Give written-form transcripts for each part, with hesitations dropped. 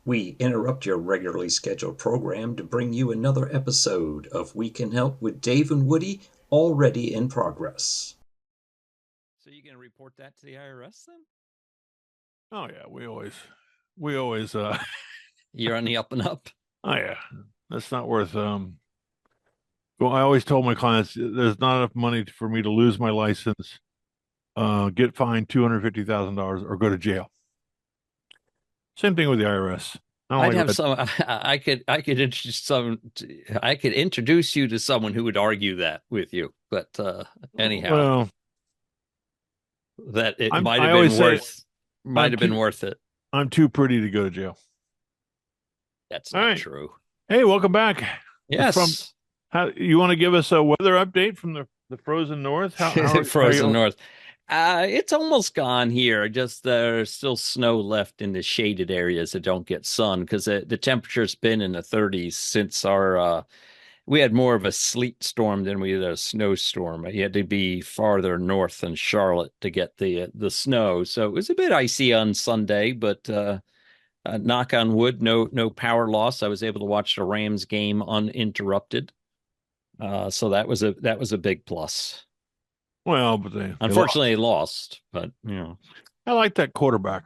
We interrupt your regularly scheduled program to bring you another episode of We Can Help with Dave and Woody, already in progress. So you can report that to the IRS then? Oh yeah, we always You're on the up and up. oh yeah. That's not worth well, I always told my clients there's not enough money for me to lose my license, get fined $250,000 or go to jail. Same thing with the IRS. I don't I'd like have red. some. I could introduce you to someone who would argue that with you. But anyhow, Well, that it I always say might I'm have been too worth it. I'm too pretty to go to jail. That's All not right. true. Hey, welcome back. From Yes, how you want to give us a weather update from the frozen north? How frozen you north. It's almost gone here. Just there's still snow left in the shaded areas that don't get sun because the temperature's been in the 30s since our we had more of a sleet storm than we had a snowstorm. You had to be farther north than Charlotte to get the snow. So it was a bit icy on Sunday, but knock on wood, no power loss. I was able to watch the Rams game uninterrupted. So that was a big plus. well, but they Unfortunately, lost. they lost, but you know, I like that quarterback.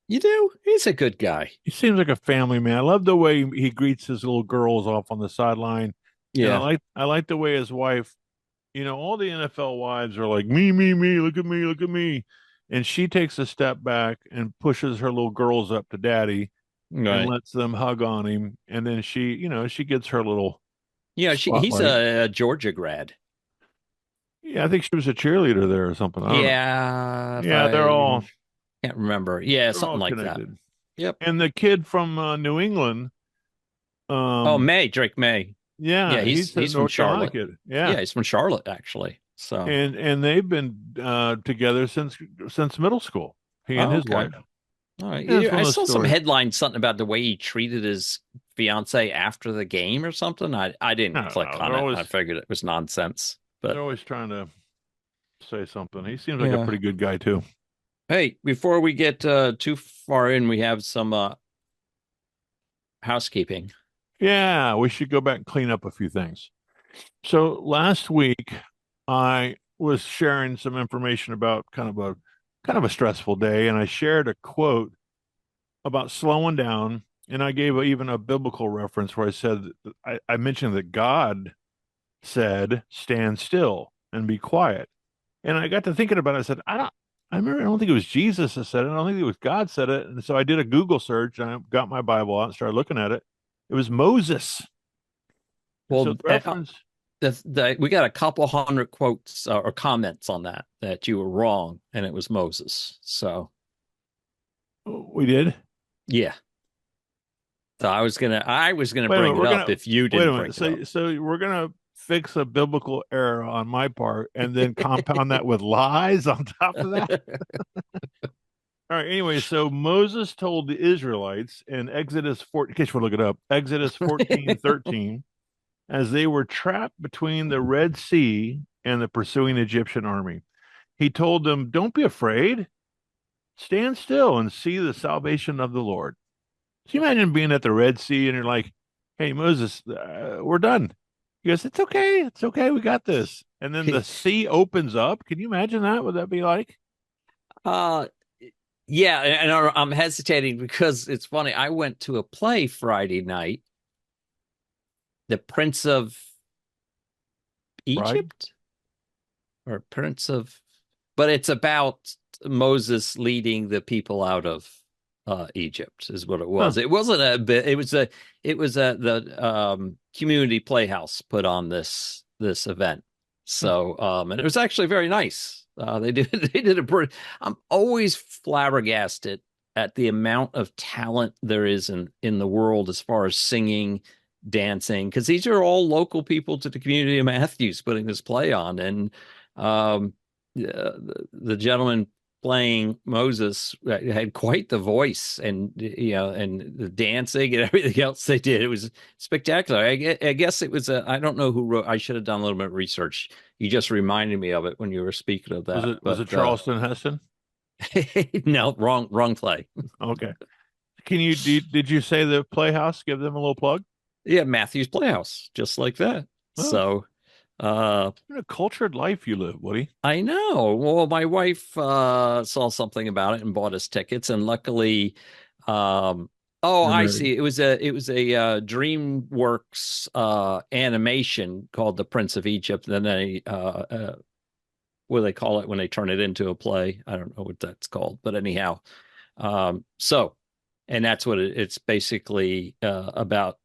you do. He's a good guy. He seems like a family man. I love the way he greets his little girls off on the sideline. And Yeah. I like the way his wife, all the NFL wives are like, me, look at me, look at me. And she takes a step back and pushes her little girls up to daddy and Right. lets them hug on him. And then she gets her little Yeah, he's spotlight. a Georgia grad. Yeah, I think she was a cheerleader there or something. I don't know. Yeah, if Yeah, they're I all can't remember. Yeah, they're something all like that. connected. Yep. And the kid from New England, Oh, um, May, Drake May. Yeah, yeah, he's a he's from North Carolina Charlotte. kid. Yeah, Yeah. he's from Charlotte actually. So, And they've been together since middle school. He and oh, his okay. wife. All right. Yeah, it's I one of those saw some stories. headline something about the way he treated his fiance after the game or something. I I didn't don't click know. on it. I figured it was nonsense. They're But always trying to say something. He seems like a yeah. pretty good guy too. Hey, before we get too far in, we have some housekeeping. Yeah, we should go back and clean up a few things. So last week I was sharing some information about kind of a stressful day, and I shared a quote about slowing down, and I gave even a biblical reference where I said I mentioned that God said, "Stand still and be quiet." And I got to thinking about it. I said, I remember, I don't think it was Jesus that said it. I don't think it was God said it. And so I did a Google search and I got my Bible out and started looking at it. It was Moses. And so Well, the reference, we got a couple hundred quotes or comments on that you were wrong, and it was Moses. So we did. yeah. So I was gonna Wait a bring minute. it up if you Wait a didn't bring minute. it up. So we're going to fix a biblical error on my part and then compound that with lies on top of that. All right. Anyway, so Moses told the Israelites in Exodus 14, in case you want to look it up, Exodus 14:13, as they were trapped between the Red Sea and the pursuing Egyptian army. He told them, "Don't be afraid. Stand still and see the salvation of the Lord." Can you imagine being at the Red Sea and you're like, "Hey, Moses, we're done." He goes, "It's okay. It's okay. We got this." And then the sea opens up. Can you imagine that? Would that be like? uh yeah, and I'm hesitating because it's funny. I went to a play Friday night, The Prince of Right? Egypt or Prince of, but it's about Moses leading the people out of Egypt is what it Huh. was. It wasn't a bit. It was the community playhouse put on this event. Hmm. So and it was actually very nice. They did a pretty. I'm always flabbergasted at the amount of talent there is in the world as far as singing, dancing, because these are all local people to the community of Matthews putting this play on, and um, the gentleman playing Moses had quite the voice, and and the dancing and everything else they did. It was spectacular. I guess it was I don't know who wrote. I should have done a little bit of research. You just reminded me of it when you were speaking of Was that. it But Charleston Heston? no, wrong play. Okay. Did you say the Playhouse? Give them a little plug. Yeah, Matthew's Playhouse, just like that. Oh, So, uh, what a cultured life you live, Woody. I know. Well, my wife saw something about it and bought us tickets, and luckily, oh, You're I married. see. It was a DreamWorks animation called The Prince of Egypt. And then what do they call it when they turn it into a play? I don't know what that's called, but anyhow, so, and that's what it's basically about.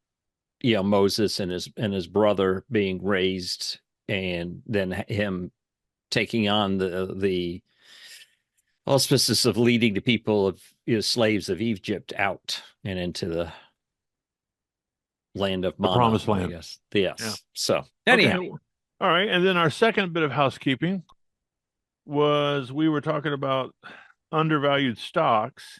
Moses and his brother being raised, and then him taking on the auspices of leading the people of slaves of Egypt out and into the land of The Mana, Promised I Land. guess. Yeah. Yes. So Okay. anyhow, All right. And then our second bit of housekeeping was we were talking about undervalued stocks,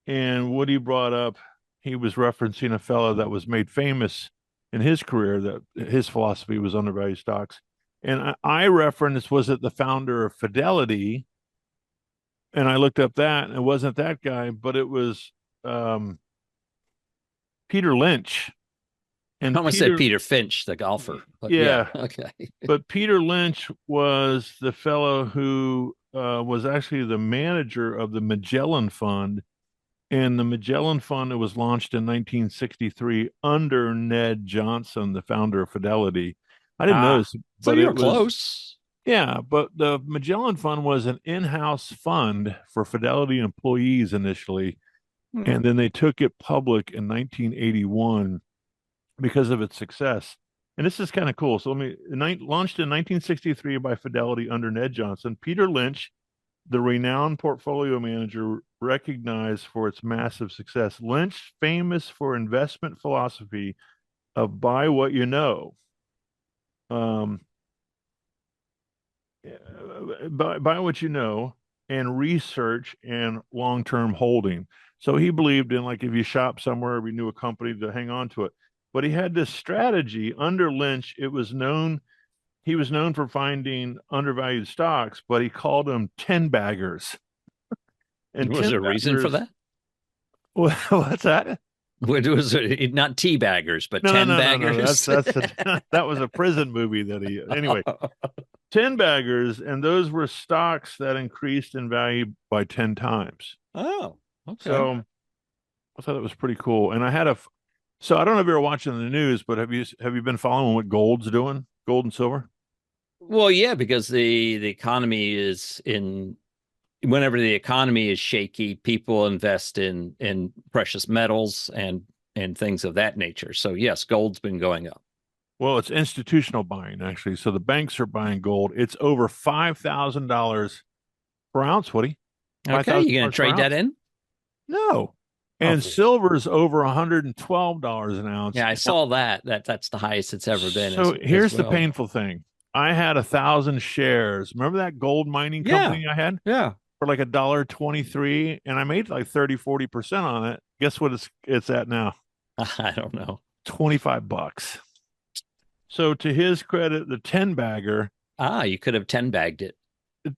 and Woody brought up he was referencing a fellow that was made famous in his career that his philosophy was undervalued stocks. And I referenced, was it the founder of Fidelity? And I looked up that, and it wasn't that guy, but it was Peter Lynch. I And almost said Peter Finch, the golfer, but yeah, yeah, okay. but Peter Lynch was the fellow who was actually the manager of the Magellan Fund. And the Magellan Fund was launched in 1963 under Ned Johnson, the founder of Fidelity. I didn't know this, So but you're it was, close. yeah, but the Magellan Fund was an in-house fund for Fidelity employees initially, and then they took it public in 1981 because of its success. And this is kind of cool. So launched in 1963 by Fidelity under Ned Johnson. Peter Lynch, the renowned portfolio manager, recognized for its massive success. Lynch, famous for investment philosophy of buy what you know. Buy what you know, and research and long-term holding. So he believed in, like, if you shop somewhere, we knew a company to hang on to it. But he had this strategy under Lynch. He was known for finding undervalued stocks, but he called them 10 baggers. And Was 10 there a reason for baggers, that? what's that? Was it not tea baggers, but No, no, 10 no, no, no. baggers? That was a prison movie that he anyway. 10 baggers, and those were stocks that increased in value by 10 times. Oh, okay. So I thought that was pretty cool. And I had so I don't know if you're watching the news, but have you been following what gold's doing? Gold and silver? Well, yeah, because the economy is whenever the economy is shaky, people invest in precious metals and things of that nature. So yes, gold's been going up. Well, it's institutional buying, actually. So the banks are buying gold. It's over $5,000 per ounce, Woody. Okay, you gonna $5,000 per trade that ounce. in? No. And silver's over $112 an ounce. Yeah, I saw that. That's the highest it's ever been. So here's the well. painful thing. I had 1,000 shares. Remember that gold mining company I had? Yeah. For like $1.23, and I made like 30-40% on it. Guess what it's at now? I don't know. $25. So to his credit, the 10 bagger. You could have 10 bagged it.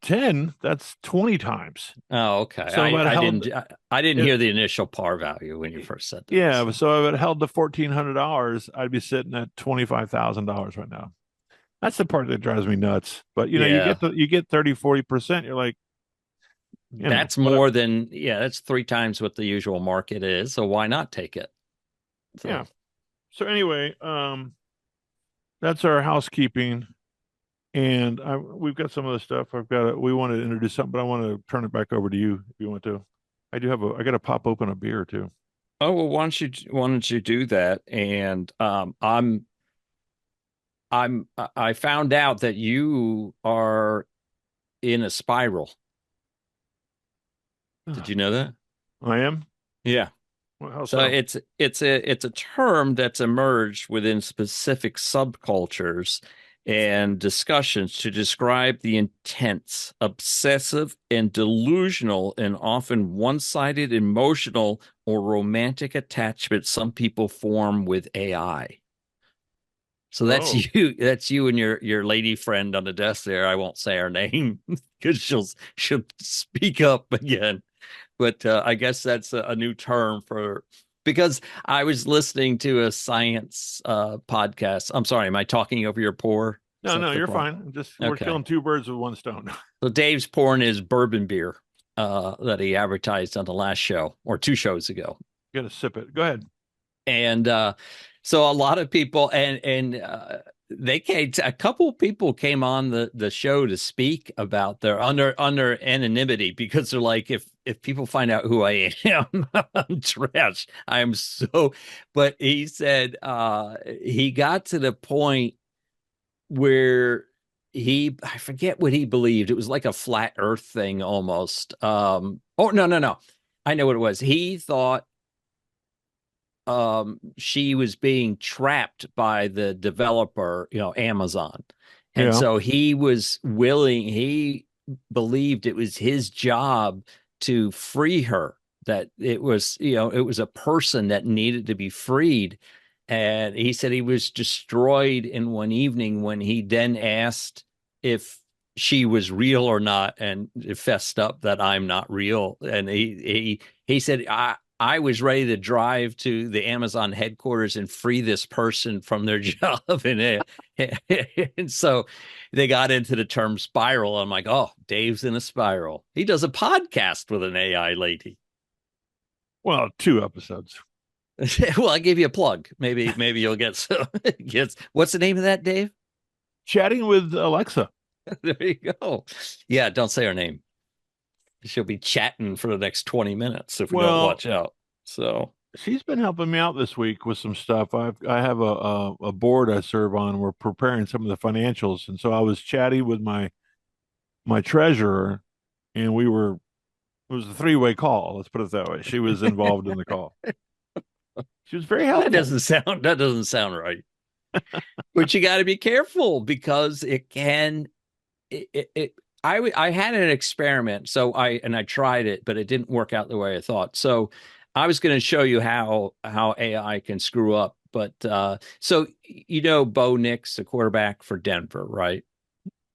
10, that's 20 times. Oh, okay. So I didn't hear the initial par value when you first said that. Yeah, so if it held to $1,400, I'd be sitting at $25,000 right now. That's the part that drives me nuts. But you get 30-40%, you're like, that's more than, that's 3 times what the usual market is. So why not take it? So. Yeah. So anyway, that's our housekeeping. And we've got some of the stuff we want to introduce something, but I want to turn it back over to you if you want to. I got to pop open a beer too. Oh, well, why don't you do that? And I found out that you are in a spiral. Did you know that? I am? Yeah. Well, how so it's a term that's emerged within specific subcultures and discussions to describe the intense, obsessive, and delusional and often one-sided emotional or romantic attachment some people form with AI. So that's you and your lady friend on the desk there. I won't say her name because she'll speak up again. but I guess that's a new term for, because I was listening to a science podcast. I'm sorry, am I talking over your pour? Is No, that no, the you're problem? fine. We're Okay. killing two birds with one stone. So Dave's pouring his bourbon beer that he advertised on the last show or 2 shows ago. Got to sip it. Go ahead. And so a lot of people they came, a couple of people came on the show to speak about their under anonymity, because they're like, if people find out who I am, I'm trash. I'm so, but he said he got to the point where I forget what he believed. It was like a flat earth thing almost. Oh, no. I know what it was. He thought she was being trapped by the developer, Amazon. And so he believed it was his job to free her, that it was a person that needed to be freed. And he said he was destroyed in one evening when he then asked if she was real or not, and it fessed up that I'm not real. And he said, I was ready to drive to the Amazon headquarters and free this person from their job. And so they got into the term spiral. I'm like, oh, Dave's in a spiral. He does a podcast with an AI lady. Well, 2 episodes. Well, I gave you a plug. Maybe you'll get some. What's the name of that, Dave? Chatting with Alexa. There you go. Yeah, don't say her name. She'll be chatting for the next 20 minutes if we don't watch out. So she's been helping me out this week with some stuff. I have a board I serve on. We're preparing some of the financials, and so I was chatting with my treasurer, and it was a 3-way call. Let's put it that way. She was involved in the call. She was very helpful. That doesn't sound right. But you got to be careful, because it can. I had an experiment, so I tried it, but it didn't work out the way I thought. So I was going to show you how AI can screw up. But so Bo Nix, the quarterback for Denver, right?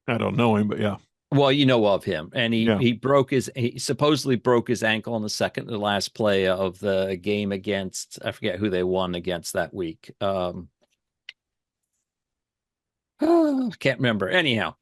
I don't know him, but yeah. Well, you know of him, and he supposedly broke his ankle on the second to last play of the game against, I forget who they won against that week. Can't remember. Anyhow.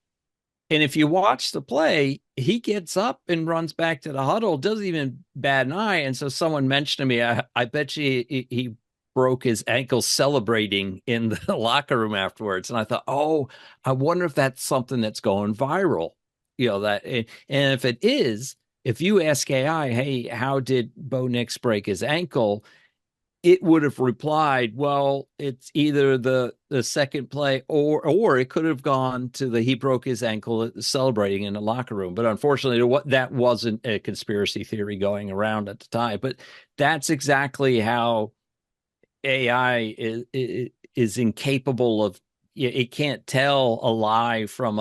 And if you watch the play, he gets up and runs back to the huddle, doesn't even bat an eye. And so someone mentioned to me, I bet you he broke his ankle celebrating in the locker room afterwards. And I thought, oh, I wonder if that's something that's going viral. And if it is, if you ask AI, hey, how did Bo Nix break his ankle? It would have replied, well, it's either the second play or it could have gone to he broke his ankle celebrating in the locker room. But unfortunately, that wasn't a conspiracy theory going around at the time. But that's exactly how AI is incapable of, it can't tell a lie from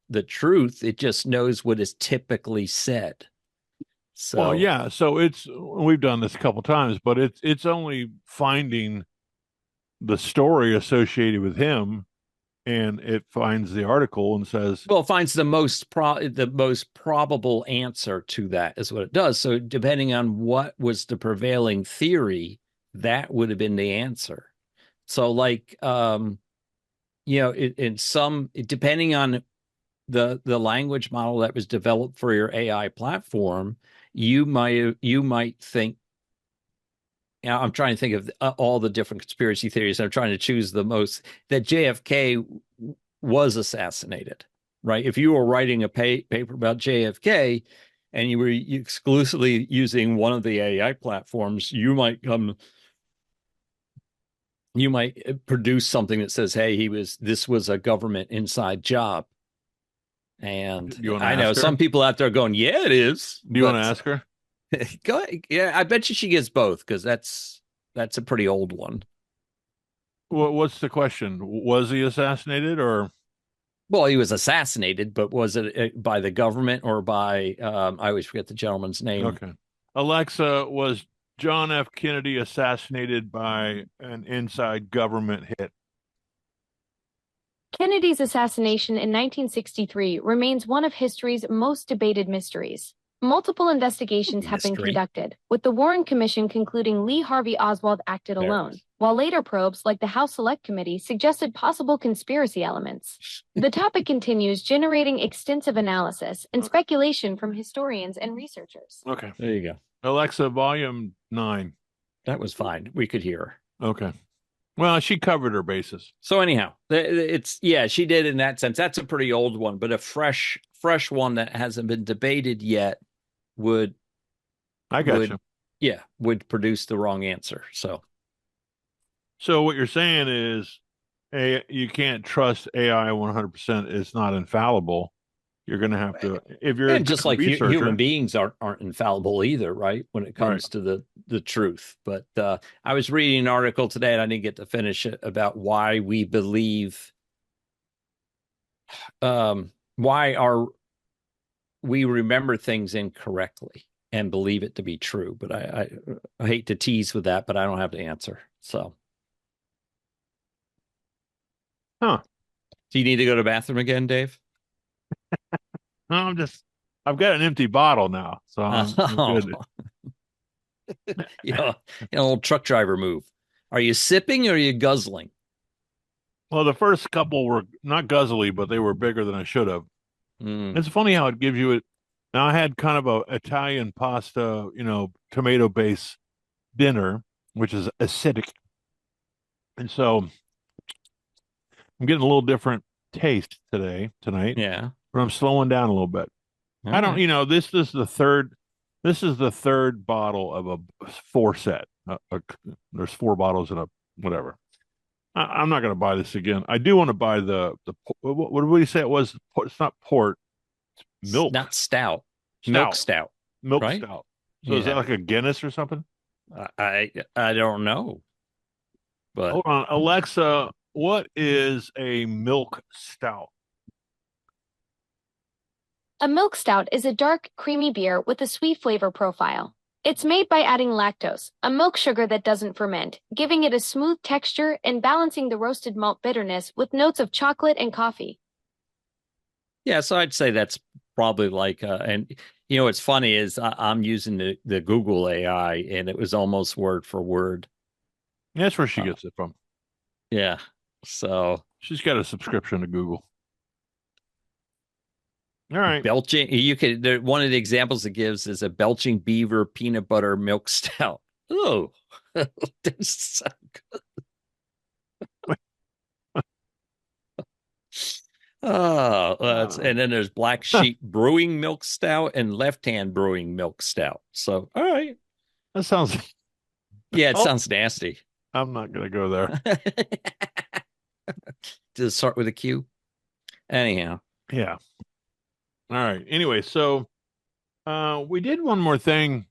the truth. It just knows what is typically said. So, well, yeah. So we've done this a couple times, but it's only finding the story associated with him, and it finds the article and says, well, it finds the most probable answer to that is what it does. So depending on what was the prevailing theory, that would have been the answer. So like, depending on the language model that was developed for your AI platform, you might think, I'm trying to think of all the different conspiracy theories. I'm trying to choose the most, that JFK was assassinated, right? If you were writing a paper about JFK and you were exclusively using one of the AI platforms, you might produce something that says, hey, this was a government inside job. And I know some people out there going, yeah, it is. Do you want to ask her? Go ahead. Yeah, I bet you she gets both, because that's a pretty old one. What's the question? Was he assassinated or? Well, he was assassinated, but was it by the government or by, I always forget the gentleman's name. Okay. Alexa, was John F. Kennedy assassinated by an inside government hit? Kennedy's assassination in 1963 remains one of history's most debated mysteries. Multiple investigations have been Mystery. conducted, with the Warren Commission concluding Lee Harvey Oswald acted There it alone, is. while later probes, like the House Select Committee, suggested possible conspiracy elements. The topic continues, generating extensive analysis and speculation from historians and researchers. Okay. There you go. Alexa, volume 9. That was fine. We could hear her. Okay. Well, she covered her bases. So anyhow, she did in that sense. That's a pretty old one, but a fresh one that hasn't been debated yet would would produce the wrong answer. So what you're saying is you can't trust AI 100%. It's not infallible. You're going to have to, if you're just like human beings aren't infallible either, right? When it comes to the truth. But I was reading an article today, and I didn't get to finish it, about why we believe, why we remember things incorrectly and believe it to be true. But I hate to tease with that, but I don't have the answer. So, do you need to go to the bathroom again, Dave? No, I've got an empty bottle now, so I'm good. An old truck driver move. Are you sipping or are you guzzling? Well, the first couple were not guzzly, but they were bigger than I should have. It's funny how it gives you it. Now I had kind of a Italian pasta, tomato base dinner, which is acidic. And so I'm getting a little different taste tonight. Yeah. But I'm slowing down a little bit. I don't, this is the third bottle of a 4 set. There's 4 bottles in a whatever. I'm not going to buy this again. I do want to buy the what did we say it was? It's not port. It's milk. It's not stout. Milk stout. Milk right? stout. So is that like a Guinness or something? I don't know. But hold on, Alexa, what is a milk stout? A milk stout is a dark, creamy beer with a sweet flavor profile. It's made by adding lactose, a milk sugar that doesn't ferment, giving it a smooth texture and balancing the roasted malt bitterness with notes of chocolate and coffee. Yeah, so I'd say that's probably like, and what's funny is I'm using the Google AI, and it was almost word for word. That's where she gets it from. Yeah, so she's got a subscription to Google. All right. Belching. One of the examples it gives is a belching beaver peanut butter milk stout. Oh, that's so good. And then there's Black Sheep Brewing Milk Stout and Left Hand Brewing Milk Stout. So, all right. That sounds. Yeah, it sounds nasty. I'm not going to go there. Does it start with a Q? Anyhow. Yeah. All right. Anyway, so we did one more thing.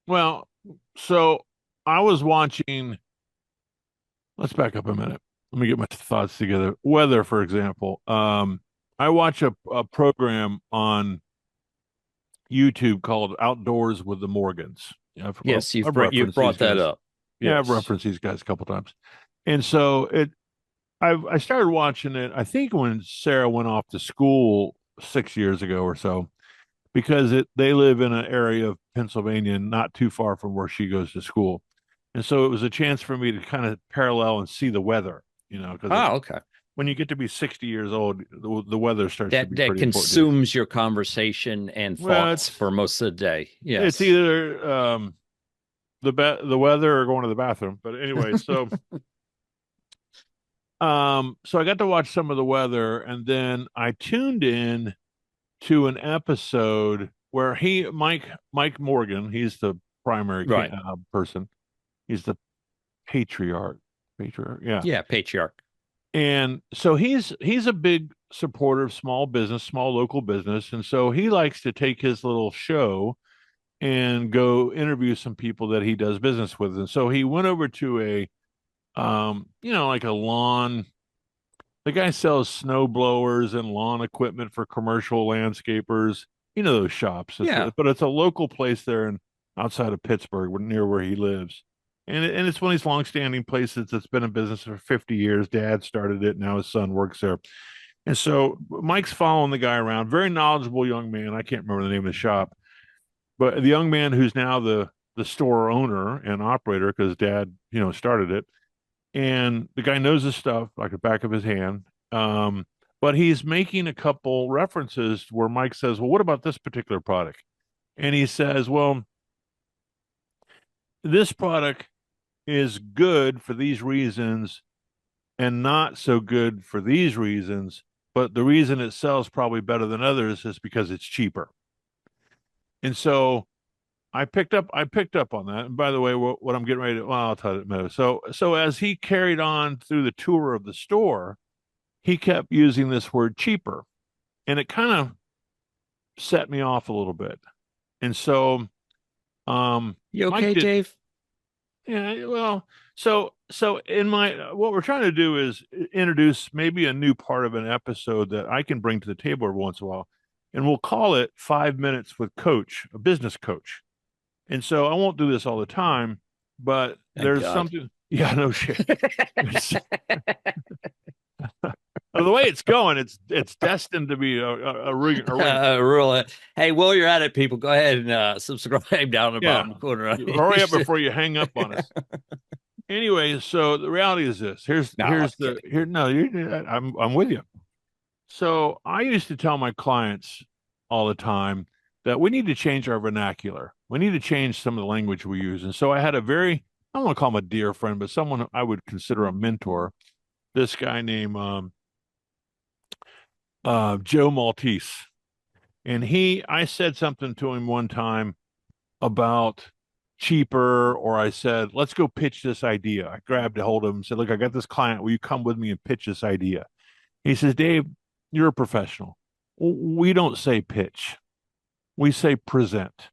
Well, so I was watching. Let's back up a minute. Let me get my thoughts together. Weather, for example. I watch a program on YouTube called Outdoors with the Morgans. Yes, you've brought that up. Yeah, I've referenced these guys a couple times. And so I started watching it, I think when Sarah went off to school 6 years ago or so, because they live in an area of Pennsylvania not too far from where she goes to school. And so it was a chance for me to kind of parallel and see the weather, okay. When you get to be 60 years old, the weather starts to be pretty consumes your conversation and thoughts for most of the day. Yes. It's either the weather or going to the bathroom. But anyway, so so I got to watch some of the weather, and then I tuned in to an episode where Mike Morgan, he's the primary person. He's the patriarch. Yeah, patriarch. And so he's a big supporter of small local business, and so he likes to take his little show and go interview some people that he does business with. And so he went over to a like a lawn. The guy sells snow blowers and lawn equipment for commercial landscapers. Those shops. But it's a local place there outside of Pittsburgh, near where he lives. And it's one of these long-standing places that's been in business for 50 years. Dad started it. Now his son works there. And so Mike's following the guy around. Very knowledgeable young man. I can't remember the name of the shop. But the young man who's now the store owner and operator, because dad, started it, and the guy knows his stuff like the back of his hand. But he's making a couple references where Mike says, "Well, what about this particular product?" And he says, "Well, this product is good for these reasons and not so good for these reasons, but the reason it sells probably better than others is because it's cheaper." And so I picked up on that. And by the way, what I'm getting ready to, well, I'll tell you in a minute. So as he carried on through the tour of the store, he kept using this word cheaper, and it kind of set me off a little bit. And so, You Mike okay, did- Dave? yeah, well, so in what we're trying to do is introduce maybe a new part of an episode that I can bring to the table every once in a while, and we'll call it 5 minutes with Coach, a business coach. And so I won't do this all the time, but Thank there's God. something. Yeah, no shit. The way it's going, it's destined to be a ring. Really. Hey, while you're at it, people, go ahead and subscribe down in the Yeah. bottom corner. Hurry up before you hang up on us. Anyway, so the reality is this. No, I'm I'm with you. So I used to tell my clients all the time that we need to change our vernacular. We need to change some of the language we use. And so I had I don't want to call him a dear friend, but someone I would consider a mentor. This guy named Joe Maltese. And I said something to him one time about cheaper, or I said, let's go pitch this idea. I grabbed a hold of him and said, look, I got this client. Will you come with me and pitch this idea? He says, Dave, you're a professional. We don't say pitch. We say present.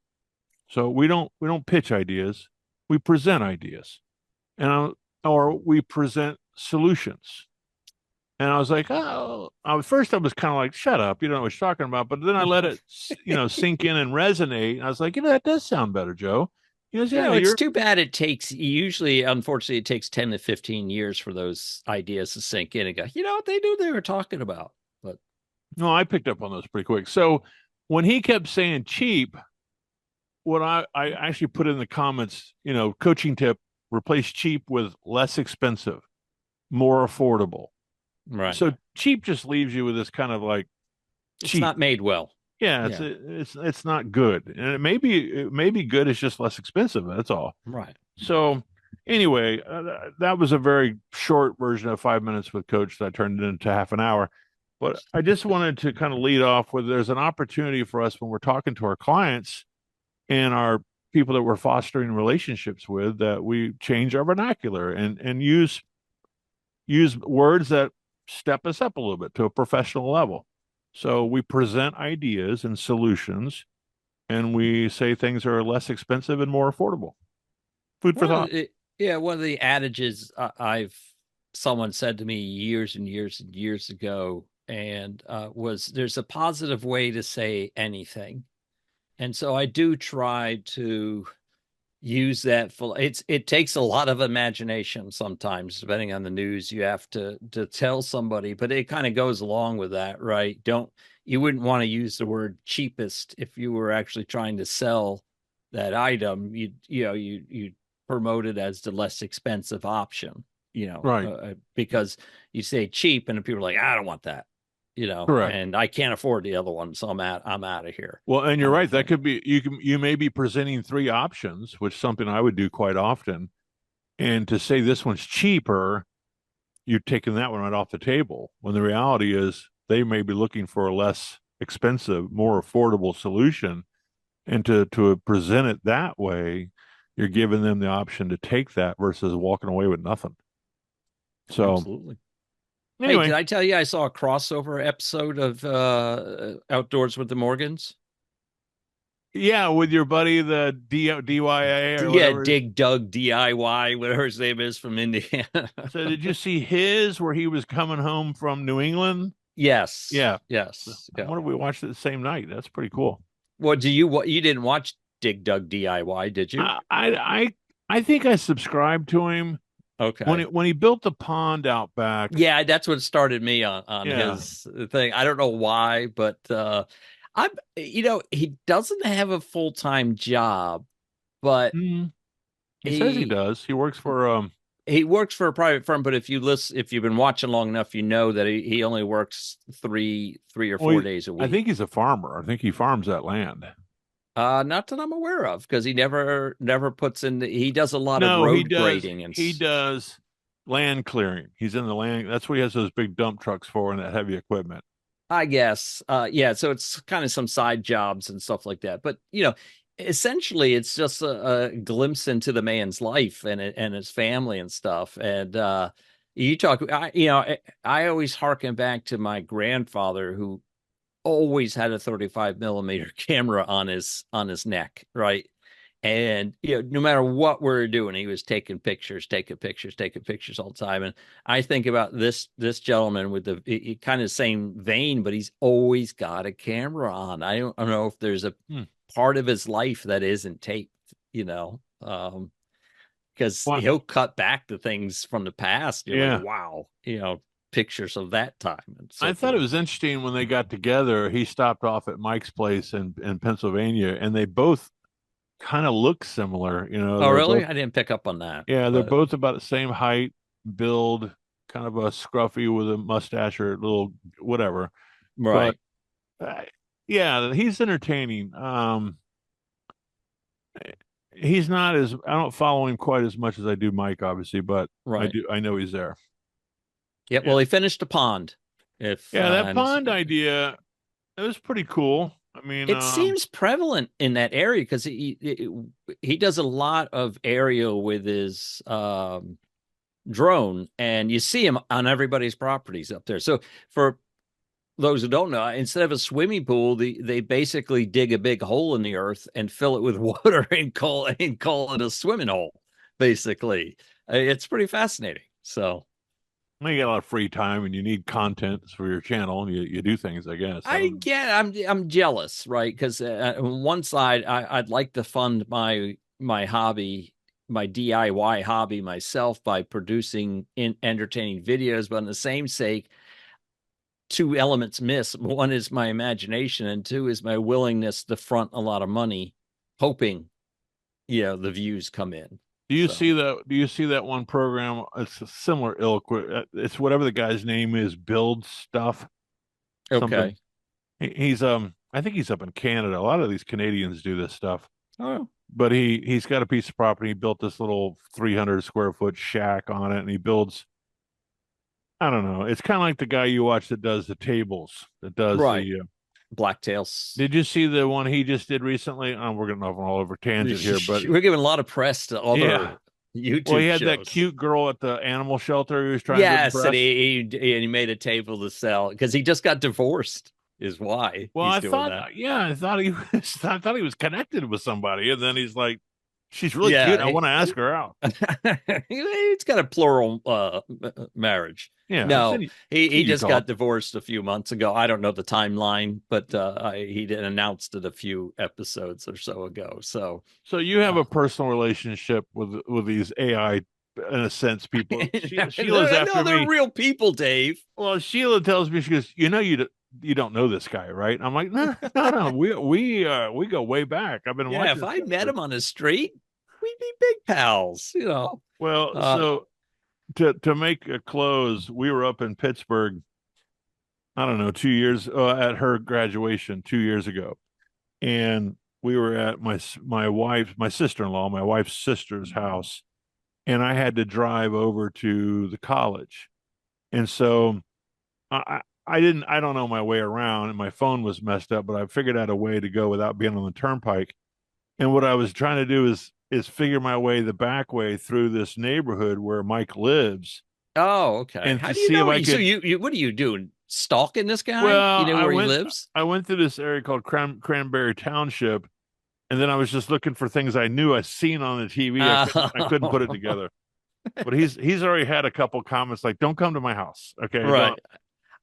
So we don't pitch ideas. We present ideas. Or we present solutions. And I was like, oh, at first I was kind of like, shut up, you don't know what you're talking about. But then I let it, sink in and resonate. And I was like, that does sound better, Joe. He goes, yeah, it's too bad it takes, usually, unfortunately, it takes 10 to 15 years for those ideas to sink in and go, what they knew they were talking about. But no, I picked up on those pretty quick. So when he kept saying cheap, what I actually put in the comments, coaching tip, replace cheap with less expensive, more affordable. Right. So cheap just leaves you with this kind of like it's cheap. not made well. Yeah, it's not good, and it may be good. It's just less expensive. That's all. Right. So anyway, that was a very short version of 5 minutes with Coach that turned into half an hour. But I just wanted to kind of lead off with there's an opportunity for us when we're talking to our clients and our people that we're fostering relationships with, that we change our vernacular and use words that step us up a little bit to a professional level. So we present ideas and solutions, and we say things are less expensive and more affordable. Food for thought. One of the adages someone said to me years and years and years ago, and was there's a positive way to say anything. And so I do try to use that it takes a lot of imagination sometimes, depending on the news. You have to tell somebody, but it kind of goes along with that, right? You wouldn't want to use the word cheapest if you were actually trying to sell that item. You promote it as the less expensive option, right? Because you say cheap and people are like, I don't want that. Correct. And I can't afford the other one, so I'm out of here. Well, and you're right. That could be you may be presenting three options, which is something I would do quite often. And to say this one's cheaper, you're taking that one right off the table. When the reality is they may be looking for a less expensive, more affordable solution. And to present it that way, you're giving them the option to take that versus walking away with nothing. So absolutely. Anyway. Hey, did I tell you I saw a crossover episode of Outdoors with the Morgans? Yeah, with your buddy, the DYA or whatever. Dig Dug DIY, whatever his name is, from Indiana. So did you see his where he was coming home from New England? Yes. Yeah. Yes. I wonder if we watched it the same night. That's pretty cool. Well, you didn't watch Dig Dug DIY, did you? I think I subscribed to him. Okay. When he built the pond out back. Yeah, that's what started me on his thing. I don't know why, but he doesn't have a full-time job, but Mm, he says he he does. He works for he works for a private firm. But if you've been watching long enough, you know that he only works three or well, 4 days a I week. think he's a farmer. I think he farms that land. Not that I'm aware of, because he never puts in. He does a lot of No, he road does. grading and He does land clearing. He's in the land. That's what he has those big dump trucks for and that heavy equipment. I guess. Yeah. So it's kind of some side jobs and stuff like that. But essentially, it's just a glimpse into the man's life and his family and stuff. And you talk. I always harken back to my grandfather, who always had a 35 millimeter camera on his neck, right? And no matter what we're doing, he was taking pictures all the time. And I think about this gentleman with the kind of same vein, but he's always got a camera on. I don't know if there's a part of his life that isn't taped, because he'll cut back the things from the past. You're like, wow, pictures of that time. And so I thought it was interesting when they got together. He stopped off at Mike's place in Pennsylvania, and they both kind of look similar. Oh, really? I didn't pick up on that. Yeah, they're both about the same height, build, kind of a scruffy with a mustache or a little whatever. Right. But, yeah, he's entertaining. He's not as I don't follow him quite as much as I do Mike, obviously, but right. I know he's there. Yep. Well, he finished a pond. That pond idea, it was pretty cool. I mean, it seems prevalent in that area because he does a lot of aerial with his drone, and you see him on everybody's properties up there. So for those who don't know, instead of a swimming pool, they basically dig a big hole in the earth and fill it with water and call it a swimming hole. Basically, it's pretty fascinating. So. You got a lot of free time and you need content for your channel and you do things, I guess. I'm jealous, right? Because on one side, I'd like to fund my hobby, my DIY hobby myself by producing entertaining videos, but on the same sake, two elements miss. One is my imagination, and two is my willingness to front a lot of money, hoping, the views come in. Do you see that one program? It's a similar ilk. It's whatever the guy's name is, Build Stuff. Okay. He's I think he's up in Canada. A lot of these Canadians do this stuff. Oh. But he's got a piece of property. He built this little 300 square foot shack on it, and he builds. I don't know. It's kind of like the guy you watch that does the tables, that does the Blacktails. Did you see the one he just did recently? We're getting off all over tangent here, but we're giving a lot of press to other YouTube Well, he had shows. that cute girl at the animal shelter he was trying to impress. And he made a table to sell because he just got divorced. Is why. Well, he's doing that. I thought he was connected with somebody, and then he's like, she's really cute. I want to ask her out. It's got a plural marriage. Yeah. No, he just got divorced a few months ago. I don't know the timeline, but he announced it a few episodes or so ago. So you have a personal relationship with these AI, in a sense, people. Sheila's after me. They're real people, Dave. Well, Sheila tells me, she goes, you don't know this guy, right? I'm like, no. We go way back. I've been watching. If I met him on the street, we'd be big pals, Well, so to make a close, we were up in Pittsburgh, I don't know, 2 years at her graduation 2 years ago. And we were at my sister-in-law, my wife's sister's house. And I had to drive over to the college. And so I don't know my way around, and my phone was messed up, but I figured out a way to go without being on the turnpike. And what I was trying to do is figure my way the back way through this neighborhood where Mike lives. Oh, okay. And how do you know? So you what are you doing? Stalking this guy? Well, you know where he lives? I went through this area called Cranberry Township, and then I was just looking for things I knew I seen on the TV. I couldn't put it together. But he's already had a couple comments like, "Don't come to my house." Okay, right.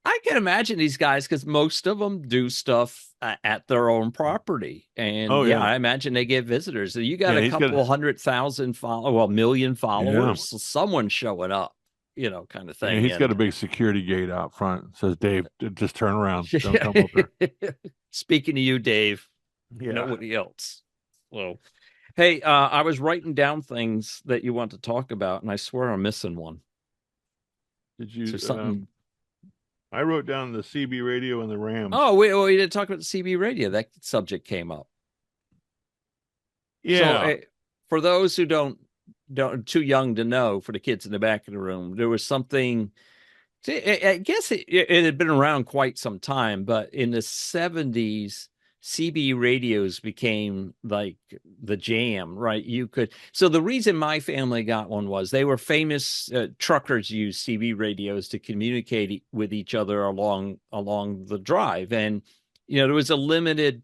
I can imagine these guys because most of them do stuff at their own property, and I imagine they get visitors. So you got a couple 100,000 followers, million followers. So someone's showing up. kind of Yeah, thing. he's got a big security gate out front. It says, Dave, just turn around. Don't come over. Speaking to you, Dave, Yeah. nobody else. Well, hey, I was writing down things that you want to talk about, and I swear I'm missing one. Did Is you? there something? I wrote down the CB radio and the Rams. Oh, we didn't talk about the CB radio. That subject came up. Yeah. So, for those who don't too young to know, for the kids in the back of the room, there was something. I guess it had been around quite some time, but in the 70s, CB radios became like the jam, right? So the reason my family got one was they were famous. Truckers used CB radios to communicate with each other along the drive, and there was a limited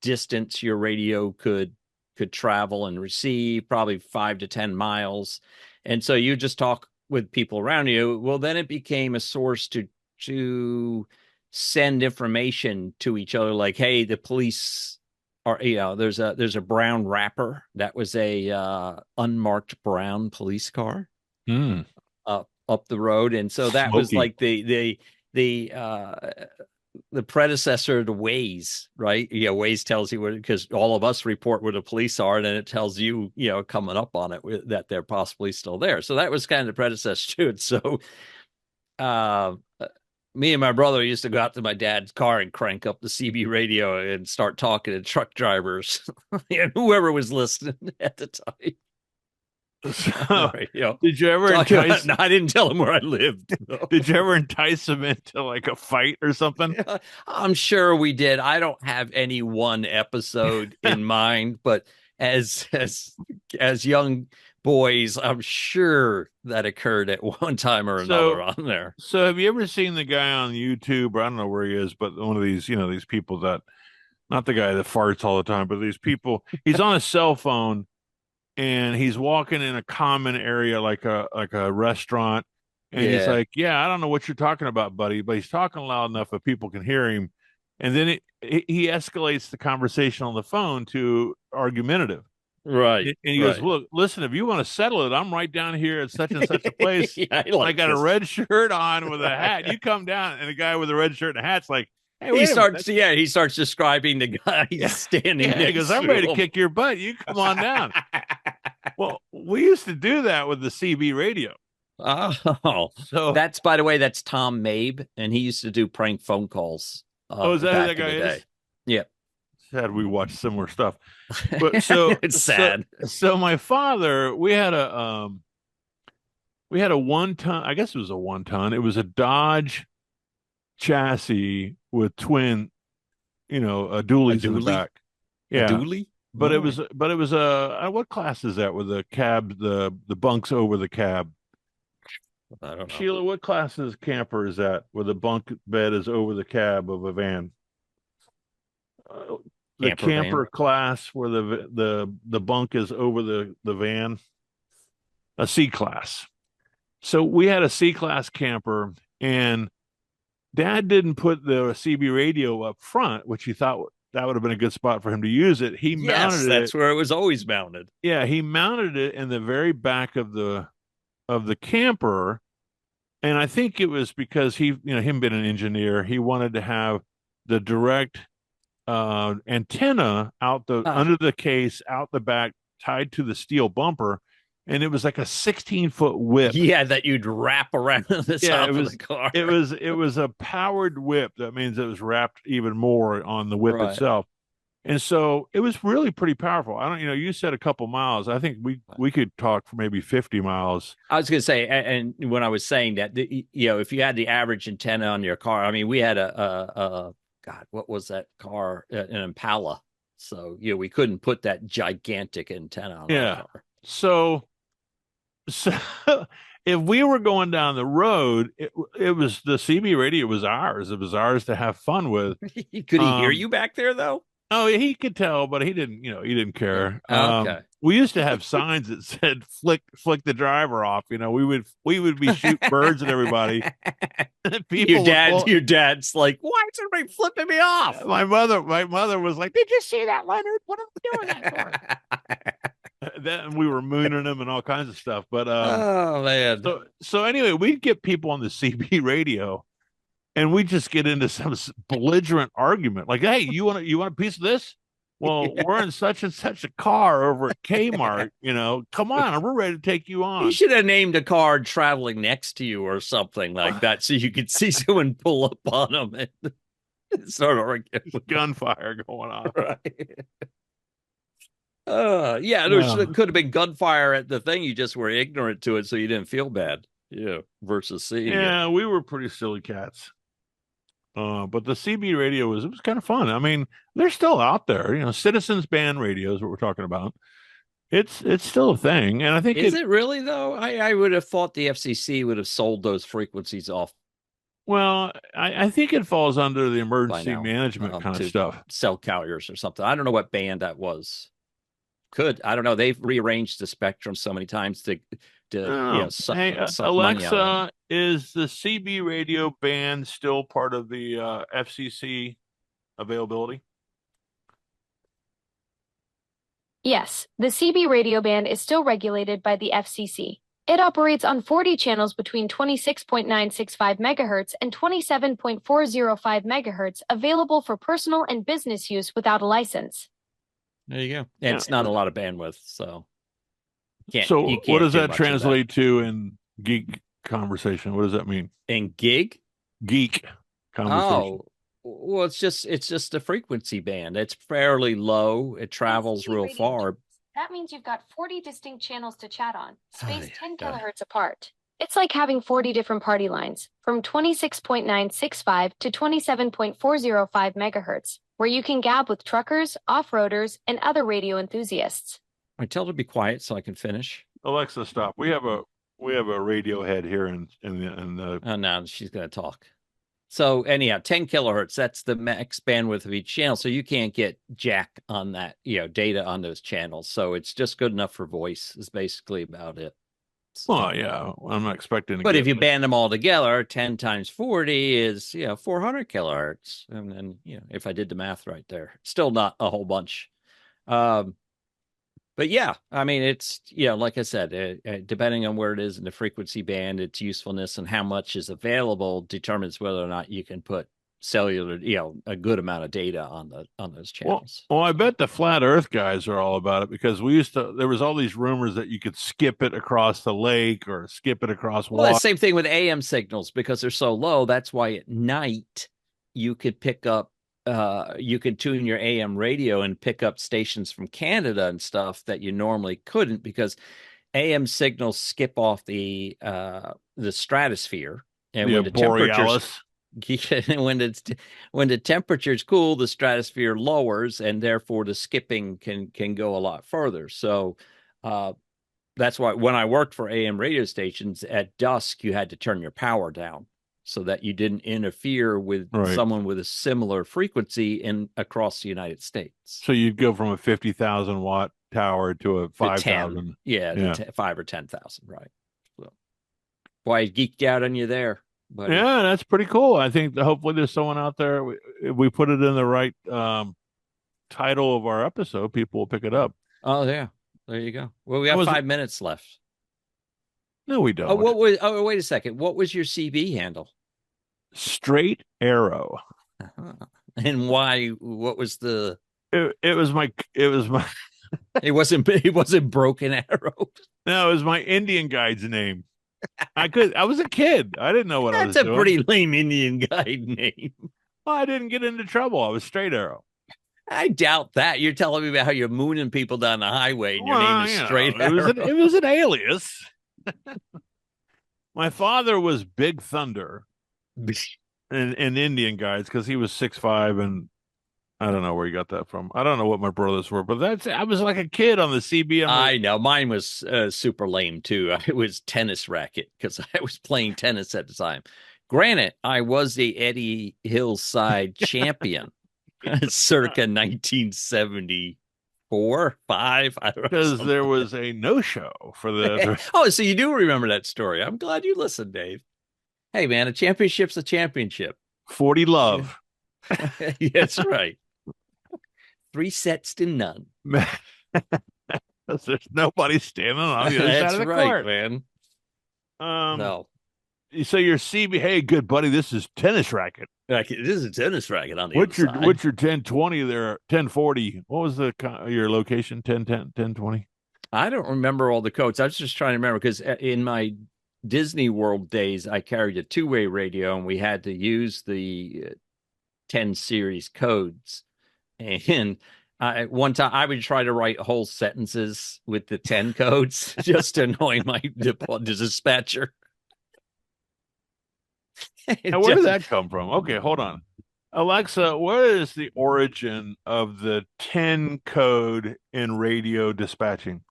distance your radio could travel and receive, probably 5 to 10 miles, and so you just talk with people around you. Well, then it became a source to send information to each other, like, hey, the police are, there's a brown wrapper that was a unmarked brown police car up the road, and so that was like the predecessor to Waze, right? Waze tells you because all of us report where the police are, and then it tells you, coming up on it that they're possibly still there. So that was kind of the predecessor to it. So, me and my brother used to go out to my dad's car and crank up the CB radio and start talking to truck drivers and whoever was listening at the time. So, did you ever entice? No, I didn't tell him where I lived. No. Did you ever entice him into like a fight or something? I'm sure we did. I don't have any one episode in mind, but as young boys, I'm sure that occurred at one time or another on there. So have you ever seen the guy on YouTube, or I don't know where he is, but one of these, these people that, not the guy that farts all the time, but these people, he's on a cell phone and he's walking in a common area, like a restaurant. And he's like, yeah, I don't know what you're talking about, buddy, but he's talking loud enough that people can hear him. And then he escalates the conversation on the phone to argumentative. Right. And he goes, look, listen, if you want to settle it, I'm right down here at such and such a place. I got a red shirt on with a hat. You come down, and the guy with the red shirt and a hat's like, hey, he starts describing the guy standing next he goes, I'm ready to kick your butt. You come on down. Well, we used to do that with the CB radio. Oh, so that's, by the way, that's Tom Mabe, and he used to do prank phone calls. Is that who that guy is? Yeah. Sad we watch similar stuff, but so it's sad. So my father, we had a 1 ton. I guess it was a 1 ton. It was a Dodge chassis with twin, dualies in the back. Yeah, a dually. But it was a what class is that with the cab, the bunks over the cab? I don't know. Sheila, what class's camper is that where the bunk bed is over the cab of a van? The camper class where the bunk is over the van, a C class. So we had a C class camper, and Dad didn't put the CB radio up front, which he thought that would have been a good spot for him to use it. He mounted it. That's where it was always mounted. Yeah, he mounted it in the very back of the camper, and I think it was because him being an engineer, he wanted to have the direct antenna out under the case, out the back, tied to the steel bumper, and it was like a 16-foot whip. Yeah, that you'd wrap around the top of the car. It was a powered whip. That means it was wrapped even more on the whip itself. And so it was really pretty powerful. I don't, you said a couple miles. I think we could talk for maybe 50 miles. I was going to say, and when I was saying that, if you had the average antenna on your car, I mean, we had God, what was that car? An Impala. So, we couldn't put that gigantic antenna on our car. So if we were going down the road, it was the CB radio was ours. It was ours to have fun with. Could he hear you back there though? Oh, he could tell, but he didn't. He didn't care. Okay. We used to have signs that said "flick the driver off." We would be shooting birds at everybody. Your dad's like, "Why is everybody flipping me off?" My mother was like, "Did you see that, Leonard? What are we doing that for?" then we were mooning them and all kinds of stuff. But Oh man. so anyway, we'd get people on the CB radio, and we just get into some belligerent argument, like, "Hey, you want a piece of this? Well, we're in such and such a car over at Kmart. Come on, we're ready to take you on." You should have named a car traveling next to you or something like that, so you could see someone pull up on them and start arguing. Gunfire going on. Right. Yeah, there could have been gunfire at the thing. You just were ignorant to it, so you didn't feel bad. Yeah, versus seeing it. Yeah, we were pretty silly cats. But the CB radio was kind of fun. I mean, they're still out there. Citizens band radio is what we're talking about. It's still a thing, and I think is it really though? I would have thought the FCC would have sold those frequencies off. Well, I think it falls under the emergency management kind of stuff. Cell carriers or something. I don't know what band that was. I don't know. They've rearranged the spectrum so many times to hey, Alexa, is the CB radio band still part of the FCC availability? Yes, the CB radio band is still regulated by the FCC. It operates on 40 channels between 26.965 megahertz and 27.405 megahertz, available for personal and business use without a license. There you go. And it's not a lot of bandwidth, so. What does that translate to in geek conversation? What does that mean? In gig? Geek conversation. Oh, well, it's just a frequency band. It's fairly low. It travels real far. That means you've got 40 distinct channels to chat on, spaced 10 kilohertz apart. It's like having 40 different party lines, from 26.965 to 27.405 megahertz, where you can gab with truckers, off-roaders, and other radio enthusiasts. I tell her to be quiet so I can finish. Alexa, stop. We have a radio head here in the. Oh no, she's gonna talk. So anyhow, 10 kilohertz. That's the max bandwidth of each channel. So you can't get jack on that, data on those channels. So it's just good enough for voice. Is basically about it. Well, yeah, I'm not expecting to. But if you band them all together, 10 times 40 is 400 kilohertz. And then if I did the math right there, still not a whole bunch. But yeah, I mean, it's, like I said, depending on where it is in the frequency band, its usefulness and how much is available determines whether or not you can put cellular, a good amount of data on those channels. Well, I bet the flat Earth guys are all about it, because there was all these rumors that you could skip it across the lake or skip it across water. Well, the same thing with AM signals, because they're so low. That's why at night you could pick up. You could tune your AM radio and pick up stations from Canada and stuff that you normally couldn't, because AM signals skip off the stratosphere, and when the temperatures when the temperature's cool, the stratosphere lowers, and therefore the skipping can go a lot further. So that's why when I worked for AM radio stations at dusk, you had to turn your power down, so that you didn't interfere with someone with a similar frequency across the United States. So you'd go from a 50,000 watt tower to a 5,000. Yeah. 5 or 10,000, right? So, boy, I geeked out on you there. Buddy. Yeah, that's pretty cool. I think hopefully there's someone out there. If we put it in the right title of our episode, people will pick it up. Oh, yeah. There you go. Well, we have 5 minutes left. No, we don't. Oh, wait a second. What was your CB handle? Straight Arrow. And why? What was the? It was my. It wasn't Broken Arrow. No, it was my Indian guide's name. I was a kid. I didn't know what I was doing. That's a pretty lame Indian guide name. Well, I didn't get into trouble. I was Straight Arrow. I doubt that. You're telling me about how you're mooning people down the highway and your name is Straight Arrow. It was an alias. My father was Big Thunder in Indian guides, because he was 6'5", and I don't know where he got that from. I don't know what my brothers were, but I was like a kid on the CB. I know. Mine was super lame too. It was tennis racket, because I was playing tennis at the time. Granted, I was the Eddie Hillside champion circa 1970. 4, 5, I don't know. Because there was a no-show for the. Oh, so you do remember that story. I'm glad you listened, Dave. Hey, man, a championship's a championship. 40 love. That's right. 3 sets to none. because there's nobody standing on the other side That's of the right, court. man. No. So your CB, hey, good buddy, this is tennis racket. Like, it is a tennis racket on the What's other your side. what's your 1020 there? 1040. What was your location? 1010 1020. I don't remember all the codes. I was just trying to remember because in my Disney World days, I carried a two-way radio and we had to use the 10 series codes. And one time I would try to write whole sentences with the 10 codes just to annoy the dispatcher. Now, where did that come from? Okay, hold on. Alexa, what is the origin of the 10 code in radio dispatching?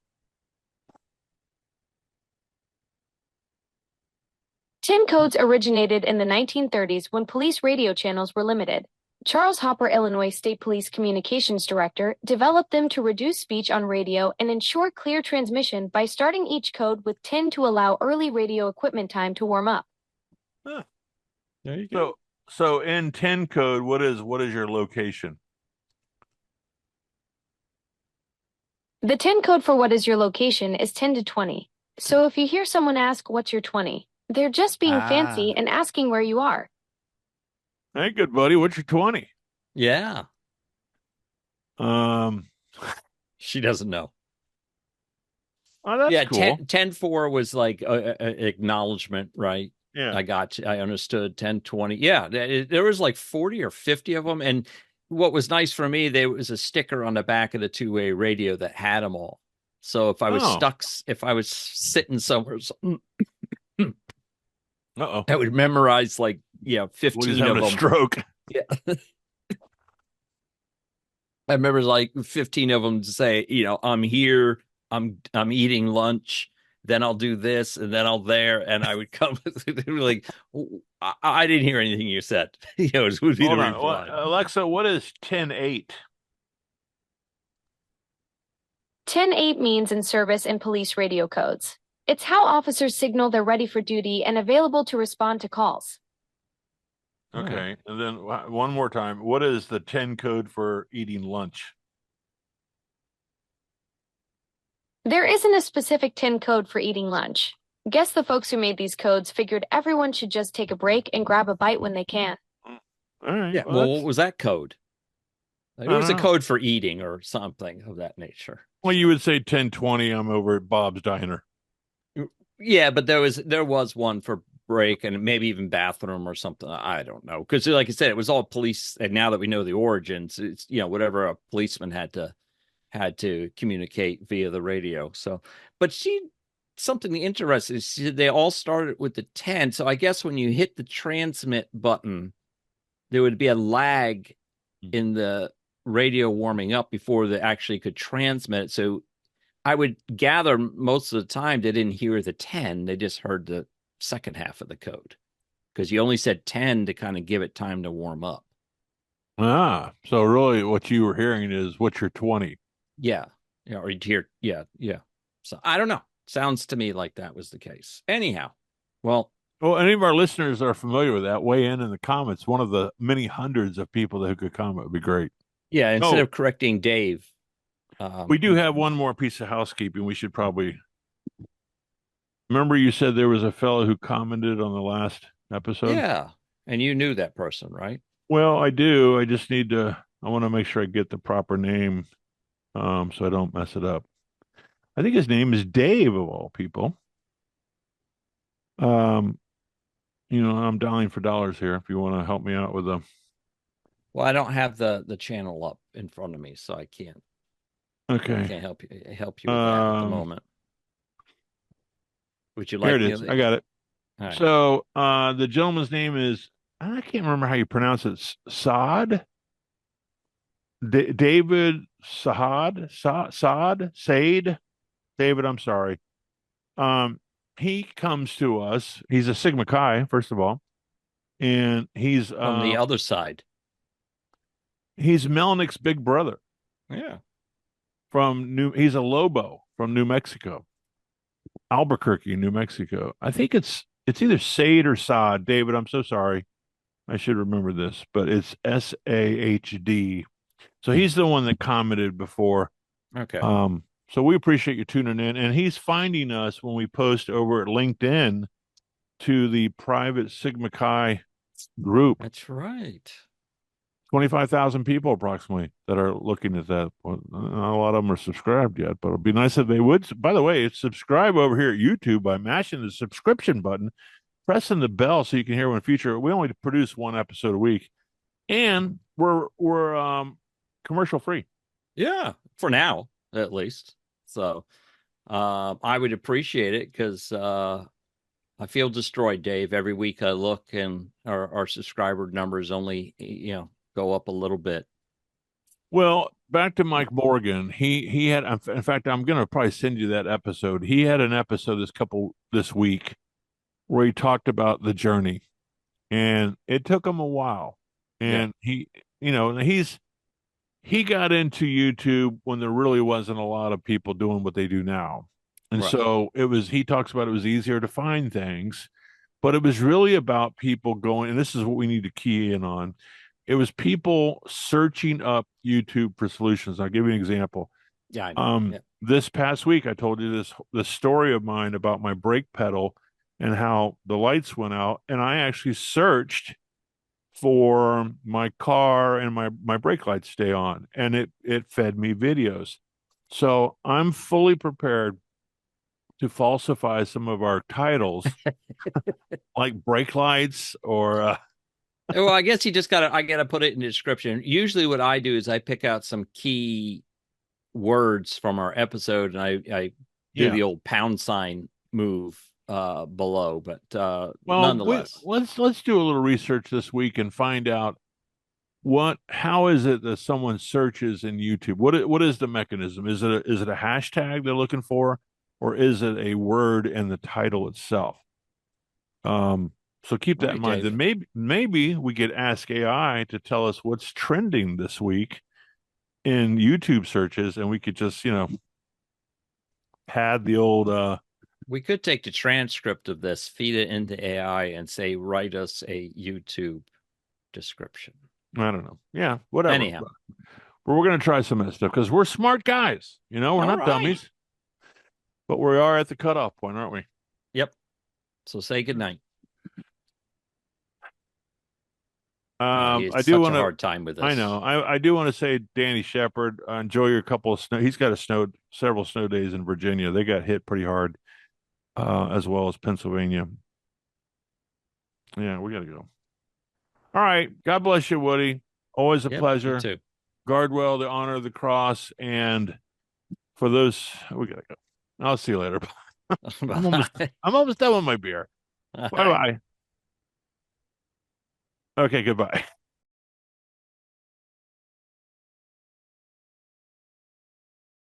10 codes originated in the 1930s when police radio channels were limited. Charles Hopper, Illinois State Police Communications Director, developed them to reduce speech on radio and ensure clear transmission by starting each code with 10 to allow early radio equipment time to warm up. Huh. There you go. So in 10 code, what is your location? The 10 code for what is your location is 10 to 20. So if you hear someone ask, "What's your 20?" they're just being fancy and asking where you are. Hey, good buddy, what's your 20? Yeah. Um, She doesn't know. Oh, that's Yeah, cool. 10-4 was like acknowledgement, right? Yeah. I got you. I understood. 10-20. Yeah, there was like 40 or 50 of them. And what was nice for me, there was a sticker on the back of the two-way radio that had them all. So if I was if I was sitting somewhere, Uh-oh. I would memorize like 15 of them. A stroke. Yeah. I remember like 15 of them to say, I'm here, I'm eating lunch, then I'll do this, and then I'll there, and I would come like, I didn't hear anything you said. It would be Hold the on. reply. Alexa, what is 10-8? 10-8 means in service in police radio codes. It's how officers signal they're ready for duty and available to respond to calls. Okay. And then one more time. What is the 10 code for eating lunch? There isn't a specific 10 code for eating lunch. Guess the folks who made these codes figured everyone should just take a break and grab a bite when they can. All right. Yeah. Well, what was that code? It was a know. code for eating or something of that nature. Well, you would say 10:20. I'm over at Bob's Diner. Yeah, but there was one for break and maybe even bathroom or something. I don't know, because like I said, it was all police. And now that we know the origins, it's whatever a policeman had to communicate via the radio. So, but something interesting is they all started with the 10. So I guess when you hit the transmit button, there would be a lag in the radio warming up before they actually could transmit it. So I would gather most of the time they didn't hear the 10. They just heard the second half of the code because you only said 10 to kind of give it time to warm up. So really what you were hearing is what's your 20? Yeah. Or you'd hear, yeah. So I don't know. Sounds to me like that was the case. Anyhow, well, any of our listeners are familiar with that, weigh in the comments. One of the many hundreds of people who could comment would be great. Yeah, instead of correcting Dave. We do have one more piece of housekeeping. We should probably... Remember you said there was a fellow who commented on the last episode? Yeah, and you knew that person, right? Well, I do. I just need to... I want to make sure I get the proper name so I don't mess it up. I think his name is Dave, of all people. I'm dialing for dollars here if you want to help me out with them. Well, I don't have the channel up in front of me, so I can't. Okay. I can't help you with that at the moment. Would you like? Here it is. I got it. Right. So the gentleman's name is, I can't remember how you pronounce it. Saad? David Saad? Said? David, I'm sorry. He comes to us. He's a Sigma Chi, first of all. And he's on the other side. He's Melnick's big brother. Yeah. He's a Lobo from New Mexico. Albuquerque, New Mexico. I think it's either Said or Saad. David, I'm so sorry. I should remember this, but it's SAHD. So he's the one that commented before. Okay. So we appreciate you tuning in. And he's finding us when we post over at LinkedIn to the private Sigma Chi group. That's right. 25,000 people approximately that are looking at that. Well, not a lot of them are subscribed yet, but it'd be nice if they would. By the way, subscribe over here at YouTube by mashing the subscription button, pressing the bell so you can hear when future. We only produce one episode a week, and we're commercial free. Yeah, for now at least. So I would appreciate it because I feel destroyed, Dave. Every week I look and our subscriber numbers only go up a little bit. Well, back to Mike Morgan. He had, in fact, I'm going to probably send you that episode. He had an episode this week where he talked about the journey, and it took him a while. And he got into YouTube when there really wasn't a lot of people doing what they do now. And Right. so he talks about it was easier to find things, but it was really about people going, and this is what we need to key in on. It was people searching up YouTube for solutions. I'll give you an example. Yeah. I know. This past week, I told you this story of mine about my brake pedal and how the lights went out. And I actually searched for my car and my brake lights stay on, and it fed me videos. So I'm fully prepared to falsify some of our titles, like brake lights or. Well, I guess I gotta put it in the description. Usually what I do is I pick out some key words from our episode and I do the old pound sign move below, but nonetheless. Let's do a little research this week and find out how is it that someone searches in YouTube? What is the mechanism? Is it a hashtag they're looking for, or is it a word in the title itself? So keep that in mind. Dave. Then maybe we could ask AI to tell us what's trending this week in YouTube searches, and we could just pad the old. We could take the transcript of this, feed it into AI, and say, write us a YouTube description. I don't know. Yeah, whatever. Anyhow, but we're going to try some of that stuff because we're smart guys. We're not dummies, but we are at the cutoff point, aren't we? Yep. So say goodnight. I do want a hard time with this. I know. I do want to say, Danny Shepard, enjoy your couple of snow. He's got several snow days in Virginia. They got hit pretty hard, as well as Pennsylvania. Yeah, we got to go. All right. God bless you, Woody. Always a pleasure. You too. Guard well the honor of the cross. And for those, we got to go. I'll see you later. I'm almost done with my beer. Bye-bye. Okay, goodbye.